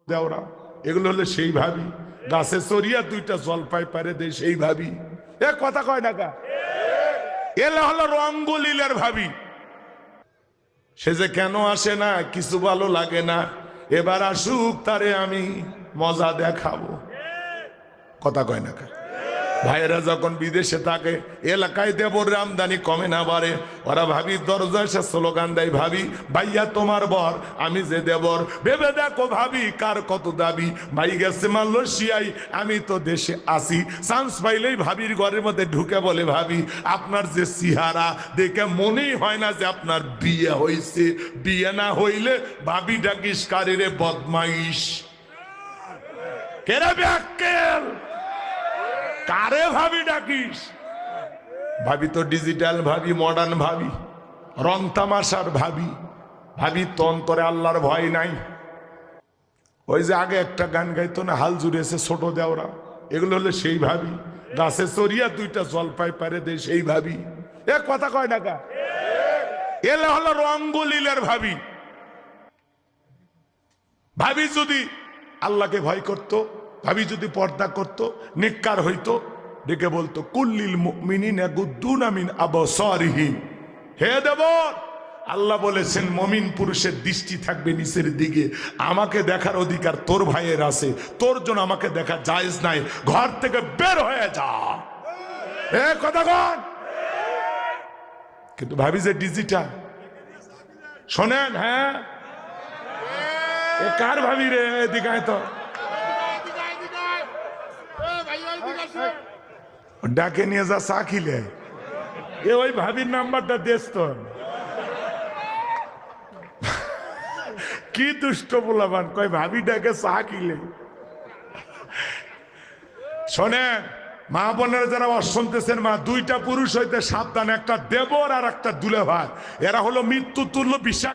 দেওরা এগুলো হলে সেই ভাবি, গাছে চড়িয়া দুইটা জলপাই পারে দে সেই ভাবি। এ কথা কয় না কা? এলা হলো রঙ্গলীলের ভাবি। সে যে কেন আসে না কিছু ভালো লাগে না, এবার আসুক তারে আমি মজা দেখাবো। কথা কয় না কা? ভাইয়েরা যখন বিদেশে থাকে এলাকায় দেবর আমদানি কমে না বাড়ে, ওরা ভাবি দরজায় সে স্লোগান দেয়, ভাবি ভাইয়া তোমার বর আমি যে দেবর, ভেবে দেখো ভাবি কার কত দাবি। ভাই গেছে মালয়েশিয়ায় আমি তো দেশে আসি, চান্স পাইলেই ভাবির ঘরের মধ্যে ঢুকে বলে, ভাবি আপনার যে চেহারা দেখে মনেই হয় না যে আপনার বিয়ে হয়েছে, বিয়ে না হইলে ভাবি ডাকিস কারে রে বদমাইশ, কেরা ব্যাক্কেল, কারে ভাবি ডাকিস? ভাবি তো ডিজিটাল ভাবি, মডার্ন ভাবি, রং তামাশার ভাবি। ভাবি তো অন্তরে আল্লাহর ভয় নাই। ওই যে আগে একটা গান গাইতো না, হাল জুড়েছে ছোট দেওরা, এগুলো হলে সেই ভাবি। গাছে চড়িয়া দুইটা জলপাই পারে দে সেই ভাবি। এ কথা কয় না কা? এলে হলো রঙ্গলীলের ভাবি। ভাবি যদি আল্লাহকে ভয় করতো, ভাবি যদি পর্দা করতো, নেককার হইতো, ডেকে বলতো কুল্লিল মুমিনিনা ইয়াগুদ্দুনা মিন আবসারিহিম। হে দেবর, আল্লাহ বলেছেন মমিন পুরুষের দৃষ্টি থাকবে নিচের দিকে। আমাকে দেখার অধিকার তোর ভাইয়ের আছে, তোর জন্য আমাকে দেখা জায়েজ নাই, ঘর থেকে বের হয়ে যা। এ কথা কন। কিন্তু ভাবি যে ডিজিটাল, শোনেন, হ্যাঁ এ কার ভাবি রে? এদিকে আয় তো। ডাকে নিয়ে যা চা খিলে, এ ওই ভাবির নাম্বারটা দেশ তো। কি দুষ্ট বলাবান, কয় ভাবি ডাকে চা খিলে। শোনেন মা বোনেরা যারা শুনতেছেন, মা দুইটা পুরুষ হইতে সাবধান, একটা দেবর আর একটা দুলে ভাই, এরা হলো মৃত্যু তুল্য বিষাক্ত।